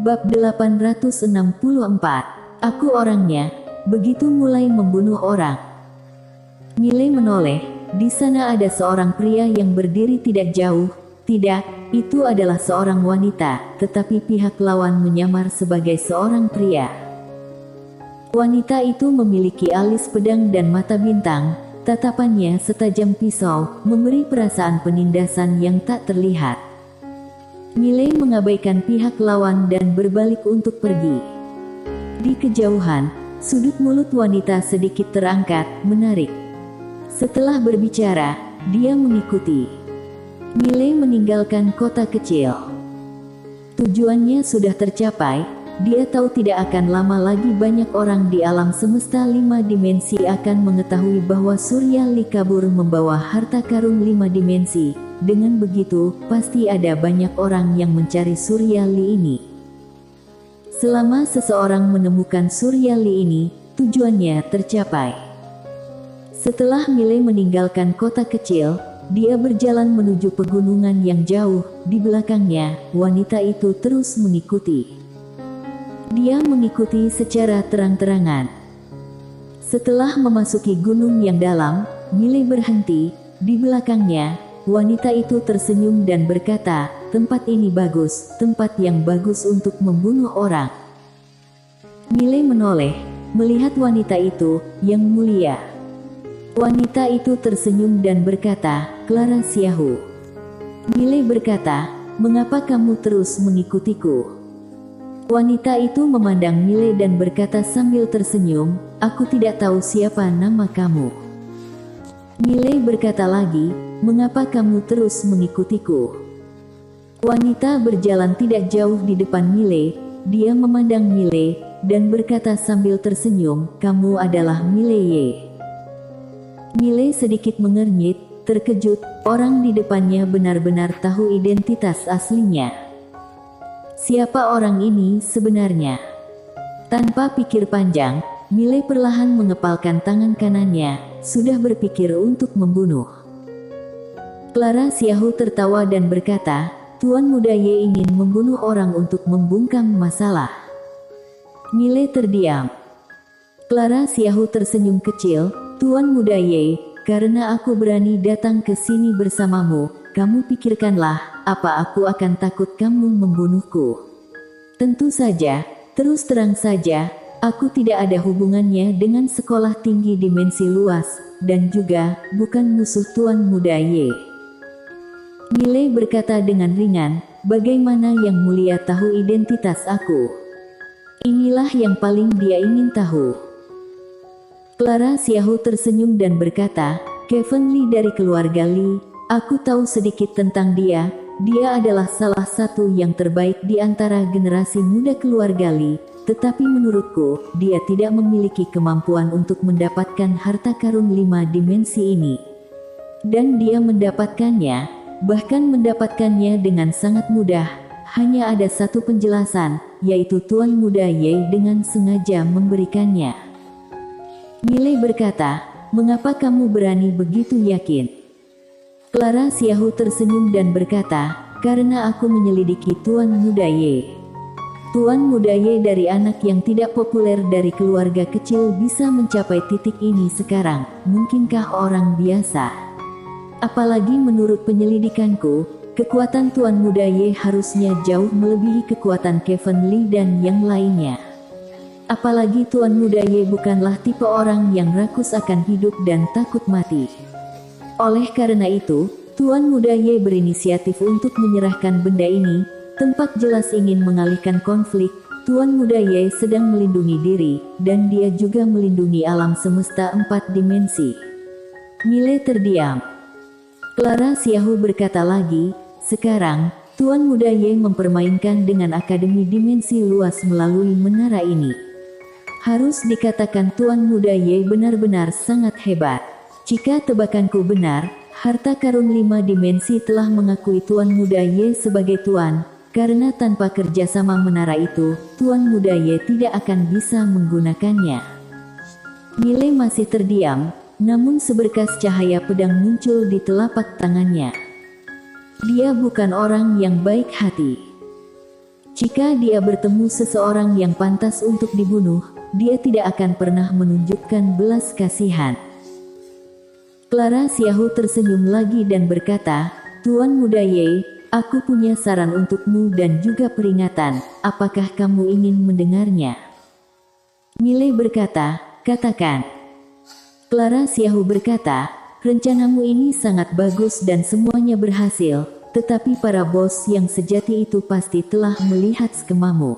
Bab 864. Aku orangnya, begitu mulai membunuh orang. Miley menoleh, di sana ada seorang pria yang berdiri tidak jauh. Tidak, itu adalah seorang wanita, tetapi pihak lawan menyamar sebagai seorang pria. Wanita itu memiliki alis pedang dan mata bintang, tatapannya setajam pisau, memberi perasaan penindasan yang tak terlihat. Miley mengabaikan pihak lawan dan berbalik untuk pergi. Di kejauhan, sudut mulut wanita sedikit terangkat, menarik. Setelah berbicara, dia mengikuti. Miley meninggalkan kota kecil. Tujuannya sudah tercapai, dia tahu tidak akan lama lagi banyak orang di alam semesta 5 dimensi akan mengetahui bahwa Surya Lee kabur membawa harta karun 5 dimensi. Dengan begitu, pasti ada banyak orang yang mencari Surya Lee ini. Selama seseorang menemukan Surya Lee ini, tujuannya tercapai. Setelah Miley meninggalkan kota kecil, dia berjalan menuju pegunungan yang jauh. Di belakangnya, wanita itu terus mengikuti. Dia mengikuti secara terang-terangan. Setelah memasuki gunung yang dalam, Miley berhenti. Di belakangnya, wanita itu tersenyum dan berkata, "Tempat ini bagus, tempat yang bagus untuk membunuh orang." Miley menoleh, melihat wanita itu, "Yang mulia." Wanita itu tersenyum dan berkata, "Clara Xiaohu." Miley berkata, "Mengapa kamu terus mengikutiku?" Wanita itu memandang Miley dan berkata sambil tersenyum, "Aku tidak tahu siapa nama kamu." Miley berkata lagi, "Mengapa kamu terus mengikutiku?" Wanita berjalan tidak jauh di depan Miley. Dia memandang Miley dan berkata sambil tersenyum, "Kamu adalah Miley Ye." Miley sedikit mengernyit, terkejut. Orang di depannya benar-benar tahu identitas aslinya. Siapa orang ini sebenarnya? Tanpa pikir panjang, Miley perlahan mengepalkan tangan kanannya, sudah berpikir untuk membunuh. Clara Xiaohu tertawa dan berkata, "Tuan Muda Ye ingin membunuh orang untuk membungkam masalah." Miley terdiam. Clara Xiaohu tersenyum kecil, "Tuan Muda Ye, karena aku berani datang ke sini bersamamu, kamu pikirkanlah, apa aku akan takut kamu membunuhku?" "Tentu saja, terus terang saja, aku tidak ada hubungannya dengan sekolah tinggi dimensi luas, dan juga, bukan musuh Tuan Muda Ye." Miley berkata dengan ringan, "Bagaimana Yang Mulia tahu identitas aku?" Inilah yang paling dia ingin tahu. Clara Xiaohu tersenyum dan berkata, "Kevin Lee dari keluarga Lee, aku tahu sedikit tentang dia. Dia adalah salah satu yang terbaik di antara generasi muda keluarga Lee, tetapi menurutku, dia tidak memiliki kemampuan untuk mendapatkan harta karun 5 dimensi ini. Dan dia mendapatkannya, bahkan mendapatkannya dengan sangat mudah. Hanya ada satu penjelasan, yaitu Tuan Muda Ye dengan sengaja memberikannya." Miley berkata, "Mengapa kamu berani begitu yakin?" Clara Xiaohu tersenyum dan berkata, "Karena aku menyelidiki Tuan Muda Ye." Tuan Muda Ye dari anak yang tidak populer dari keluarga kecil bisa mencapai titik ini sekarang, mungkinkah orang biasa? Apalagi menurut penyelidikanku, kekuatan Tuan Muda Ye harusnya jauh melebihi kekuatan Kevin Lee dan yang lainnya. Apalagi Tuan Muda Ye bukanlah tipe orang yang rakus akan hidup dan takut mati. Oleh karena itu, Tuan Muda Ye berinisiatif untuk menyerahkan benda ini, tempat jelas ingin mengalihkan konflik. Tuan Muda Ye sedang melindungi diri, dan dia juga melindungi alam semesta 4 dimensi. Miley terdiam. Clara Xiaohu berkata lagi, "Sekarang, Tuan Muda Ye mempermainkan dengan Akademi Dimensi Luas melalui menara ini. Harus dikatakan Tuan Muda Ye benar-benar sangat hebat. Jika tebakanku benar, harta karun 5 dimensi telah mengakui Tuan Muda Ye sebagai tuan, karena tanpa kerjasama menara itu, Tuan Muda Ye tidak akan bisa menggunakannya." Miley masih terdiam, namun seberkas cahaya pedang muncul di telapak tangannya. Dia bukan orang yang baik hati. Jika dia bertemu seseorang yang pantas untuk dibunuh, dia tidak akan pernah menunjukkan belas kasihan. Clara Xiaohu tersenyum lagi dan berkata, Tuan Muda Ye, aku punya saran untukmu dan juga peringatan, apakah kamu ingin mendengarnya? Milei berkata, katakan. Clara Xiaohu berkata, rencanamu ini sangat bagus dan semuanya berhasil, tetapi para bos yang sejati itu pasti telah melihat skemamu.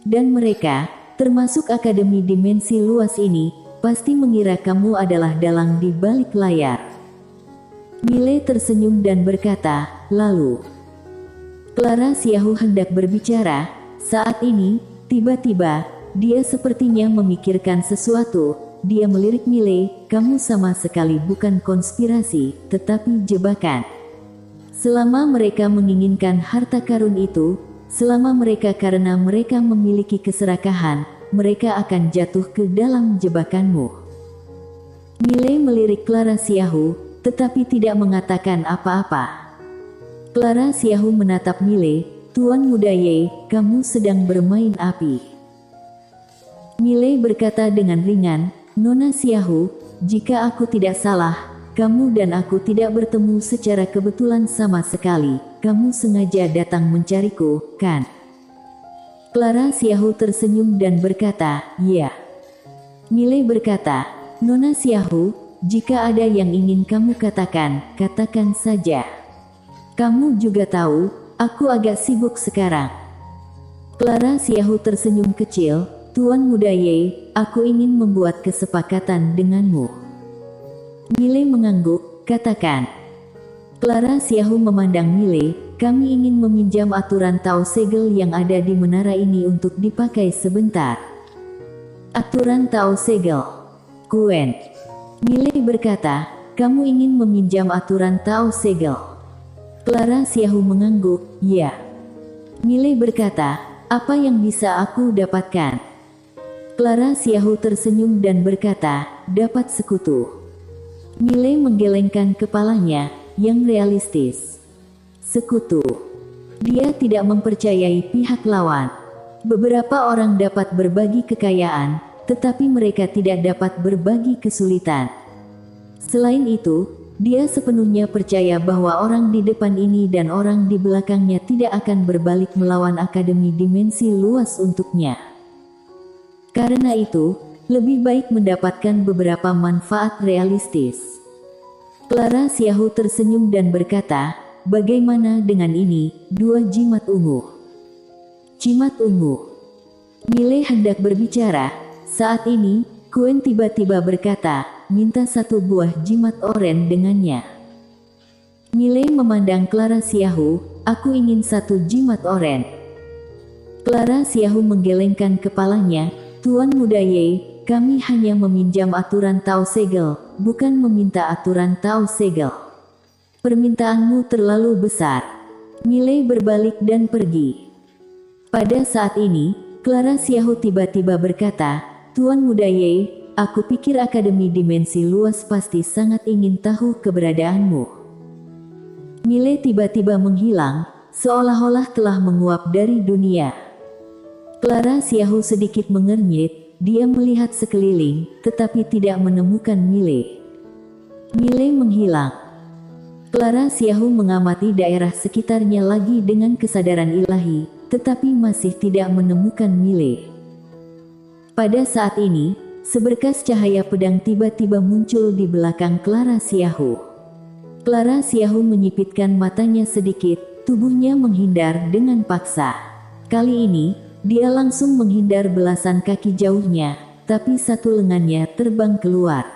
Dan mereka, termasuk Akademi Dimensi Luas ini, pasti mengira kamu adalah dalang di balik layar. Milei tersenyum dan berkata, lalu. Clara Xiaohu hendak berbicara, saat ini, tiba-tiba, dia sepertinya memikirkan sesuatu. Dia melirik Milei, kamu sama sekali bukan konspirasi, tetapi jebakan. Selama mereka menginginkan harta karun itu, selama mereka karena mereka memiliki keserakahan, mereka akan jatuh ke dalam jebakanmu. Milei melirik Clara Xiaohu, tetapi tidak mengatakan apa-apa. Clara Xiaohu menatap Milei, Tuan Muda Ye, kamu sedang bermain api. Milei berkata dengan ringan, Nona Xiaohu, jika aku tidak salah, kamu dan aku tidak bertemu secara kebetulan sama sekali. Kamu sengaja datang mencariku, kan? Clara Xiaohu tersenyum dan berkata, ya. Milei berkata, Nona Xiaohu, jika ada yang ingin kamu katakan, katakan saja. Kamu juga tahu, aku agak sibuk sekarang. Clara Xiaohu tersenyum kecil, Tuan Muda Ye, aku ingin membuat kesepakatan denganmu. Milei mengangguk, katakan. Clara Xiaohu memandang Milei, kami ingin meminjam aturan Tao Segel yang ada di menara ini untuk dipakai sebentar. Aturan Tao Segel. Quen. Milei berkata, kamu ingin meminjam aturan Tao Segel. Clara Xiaohu mengangguk, ya. Milei berkata, apa yang bisa aku dapatkan? Clara Xiaohu tersenyum dan berkata, dapat sekutu. Milei menggelengkan kepalanya, yang realistis. Sekutu. Dia tidak mempercayai pihak lawan. Beberapa orang dapat berbagi kekayaan, tetapi mereka tidak dapat berbagi kesulitan. Selain itu, dia sepenuhnya percaya bahwa orang di depan ini dan orang di belakangnya tidak akan berbalik melawan Akademi Dimensi Luas untuknya. Karena itu, lebih baik mendapatkan beberapa manfaat realistis. Clara Xiaohu tersenyum dan berkata, bagaimana dengan ini, 2 jimat ungu? Jimat ungu. Milei hendak berbicara. Saat ini, Quen tiba-tiba berkata, minta 1 buah jimat oren dengannya. Milei memandang Clara Xiaohu, aku ingin 1 jimat oren. Clara Xiaohu menggelengkan kepalanya, Tuan Muda Ye, kami hanya meminjam aturan Tao Segel, bukan meminta aturan Tao Segel. Permintaanmu terlalu besar. Milei berbalik dan pergi. Pada saat ini, Clara Xiaohu tiba-tiba berkata, Tuan Muda Ye, aku pikir Akademi Dimensi Luas pasti sangat ingin tahu keberadaanmu. Milei tiba-tiba menghilang, seolah-olah telah menguap dari dunia. Clara Xiaohu sedikit mengernyit, dia melihat sekeliling, tetapi tidak menemukan Milei. Milei menghilang. Clara Xiaohu mengamati daerah sekitarnya lagi dengan kesadaran ilahi, tetapi masih tidak menemukan Milei. Pada saat ini, seberkas cahaya pedang tiba-tiba muncul di belakang Clara Xiaohu. Clara Xiaohu menyipitkan matanya sedikit, tubuhnya menghindar dengan paksa. Kali ini, dia langsung menghindar belasan kaki jauhnya, tapi 1 lengannya terbang keluar.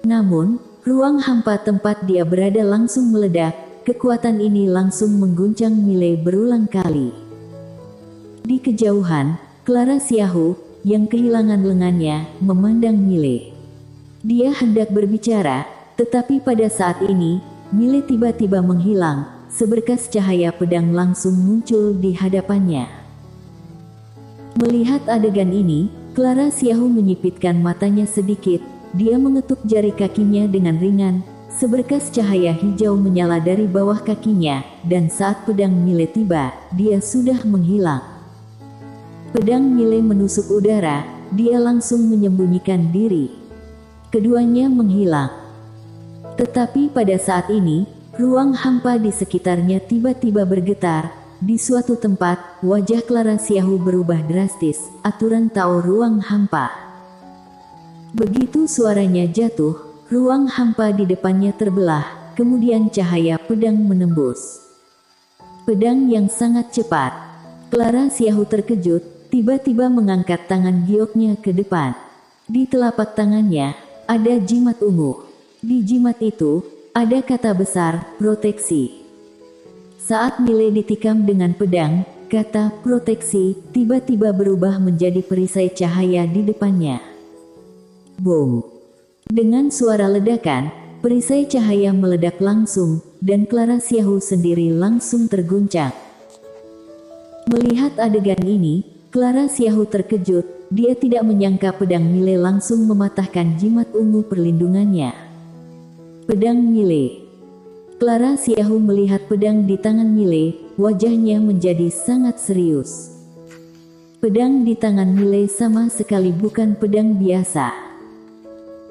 Namun, ruang hampa tempat dia berada langsung meledak, kekuatan ini langsung mengguncang Milei berulang kali. Di kejauhan, Clara Xiaohu, yang kehilangan lengannya, memandang Milei. Dia hendak berbicara, tetapi pada saat ini, Milei tiba-tiba menghilang, seberkas cahaya pedang langsung muncul di hadapannya. Melihat adegan ini, Clara Xiaohu menyipitkan matanya sedikit, dia mengetuk jari kakinya dengan ringan, seberkas cahaya hijau menyala dari bawah kakinya, dan saat pedang Mile tiba, dia sudah menghilang. Pedang Mile menusuk udara, dia langsung menyembunyikan diri. Keduanya menghilang. Tetapi pada saat ini, ruang hampa di sekitarnya tiba-tiba bergetar. Di suatu tempat, wajah Clara Xiaohu berubah drastis, aturan Tao ruang hampa. Begitu suaranya jatuh, ruang hampa di depannya terbelah, kemudian cahaya pedang menembus. Pedang yang sangat cepat. Clara Xiaohu terkejut, tiba-tiba mengangkat tangan gioknya ke depan. Di telapak tangannya, ada jimat ungu. Di jimat itu, ada kata besar, proteksi. Saat Mile ditikam dengan pedang, kata proteksi tiba-tiba berubah menjadi perisai cahaya di depannya. Boom! Dengan suara ledakan, perisai cahaya meledak langsung, dan Clara Xiaohu sendiri langsung terguncang. Melihat adegan ini, Clara Xiaohu terkejut, dia tidak menyangka pedang Mile langsung mematahkan jimat ungu perlindungannya. Pedang Mile. Clara Xiaohu melihat pedang di tangan Mile, wajahnya menjadi sangat serius. Pedang di tangan Mile sama sekali bukan pedang biasa.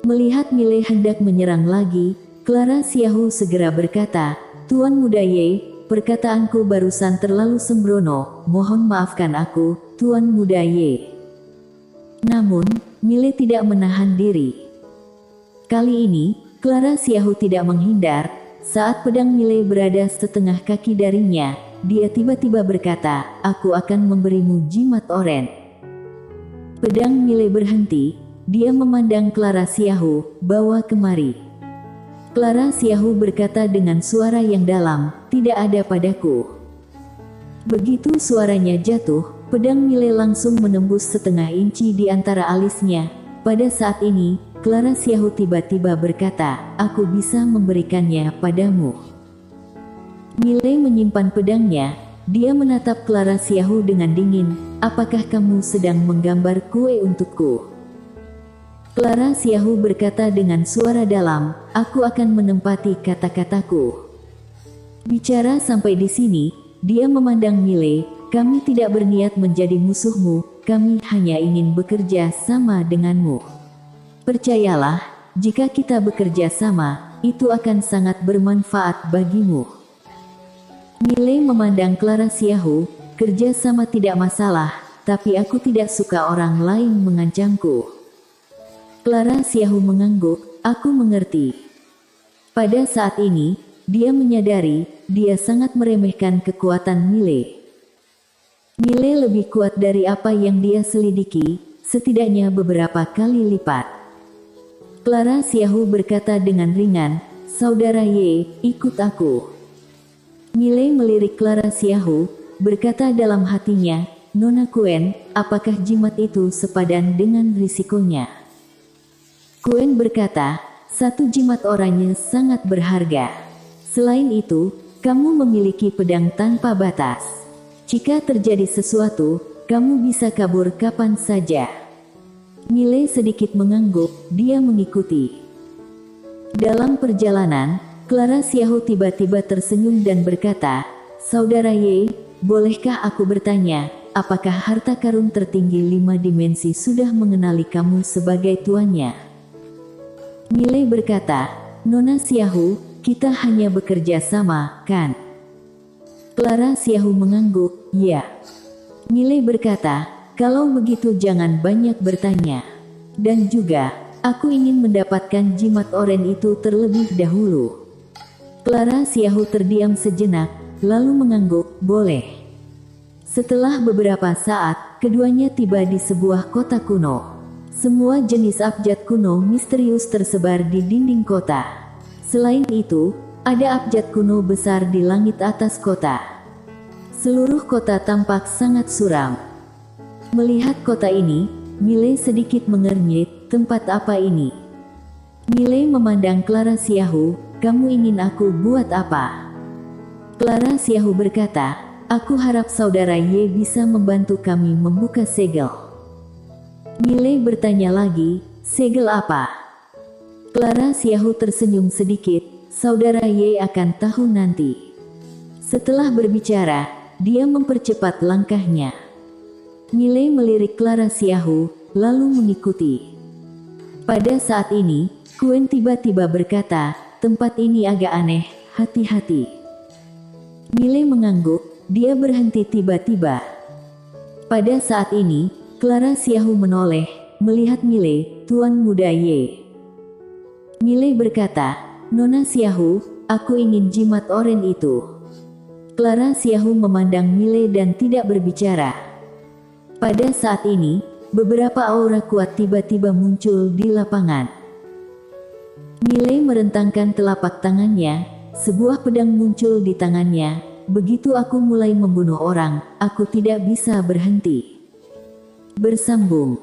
Melihat Mile hendak menyerang lagi, Clara Xiaohu segera berkata, "Tuan Muda Ye, perkataanku barusan terlalu sembrono, mohon maafkan aku, Tuan Muda Ye." Namun, Mile tidak menahan diri. Kali ini, Clara Xiaohu tidak menghindar. Saat pedang Mile berada setengah kaki darinya, dia tiba-tiba berkata, "Aku akan memberimu jimat oren." Pedang Mile berhenti. Dia memandang Clara Xiaohu, "Bawa kemari." Clara Xiaohu berkata dengan suara yang dalam, "Tidak ada padaku." Begitu suaranya jatuh, pedang Mile langsung menembus setengah inci di antara alisnya. Pada saat ini, Clara Xiaohu tiba-tiba berkata, "Aku bisa memberikannya padamu." Mile menyimpan pedangnya. Dia menatap Clara Xiaohu dengan dingin, "Apakah kamu sedang menggambar kue untukku?" Clara Xiaohu berkata dengan suara dalam, "Aku akan menempati kata-kataku." Bicara sampai di sini, dia memandang Mile, "Kami tidak berniat menjadi musuhmu, kami hanya ingin bekerja sama denganmu. Percayalah, jika kita bekerja sama, itu akan sangat bermanfaat bagimu." Mile memandang Clara Xiaohu, "Kerja sama tidak masalah, tapi aku tidak suka orang lain mengancamku." Clara Xiaohu mengangguk, "Aku mengerti." Pada saat ini, dia menyadari, dia sangat meremehkan kekuatan Mile. Mile lebih kuat dari apa yang dia selidiki, setidaknya beberapa kali lipat. Clara Xiaohu berkata dengan ringan, "Saudara Ye, ikut aku." Mile melirik Clara Xiaohu, berkata dalam hatinya, "Nona Quen, apakah jimat itu sepadan dengan risikonya?" Quen berkata, "Satu jimat oranye sangat berharga. Selain itu, kamu memiliki pedang tanpa batas. Jika terjadi sesuatu, kamu bisa kabur kapan saja." Mile sedikit mengangguk, dia mengikuti. Dalam perjalanan, Clara Xiaohu tiba-tiba tersenyum dan berkata, "Saudara Ye, bolehkah aku bertanya, apakah harta karun tertinggi 5 dimensi sudah mengenali kamu sebagai tuannya?" Mile berkata, "Nona Xiaohu, kita hanya bekerja sama, kan?" Clara Xiaohu mengangguk, "Ya." Mile berkata, "Kalau begitu jangan banyak bertanya. Dan juga, aku ingin mendapatkan jimat oren itu terlebih dahulu." Clara Xiaohu terdiam sejenak, lalu mengangguk, "Boleh." Setelah beberapa saat, keduanya tiba di sebuah kota kuno. Semua jenis abjad kuno misterius tersebar di dinding kota. Selain itu, ada abjad kuno besar di langit atas kota. Seluruh kota tampak sangat suram. Melihat kota ini, Mile sedikit mengernyit, "Tempat apa ini?" Mile memandang Clara Xiaohu, "Kamu ingin aku buat apa?" Clara Xiaohu berkata, "Aku harap saudara Ye bisa membantu kami membuka segel." Mile bertanya lagi, "Segel apa?" Clara Xiaohu tersenyum sedikit, "Saudara Ye akan tahu nanti." Setelah berbicara, dia mempercepat langkahnya. Miley melirik Clara Xiaohu, lalu mengikuti. Pada saat ini, Quen tiba-tiba berkata, tempat ini agak aneh, hati-hati. Miley mengangguk, dia berhenti tiba-tiba. Pada saat ini, Clara Xiaohu menoleh, melihat Miley, Tuan Muda Ye. Miley berkata, Nona Xiaohu, aku ingin jimat oren itu. Clara Xiaohu memandang Miley dan tidak berbicara. Pada saat ini, beberapa aura kuat tiba-tiba muncul di lapangan. Miley merentangkan telapak tangannya, sebuah pedang muncul di tangannya. Begitu aku mulai membunuh orang, aku tidak bisa berhenti. Bersambung.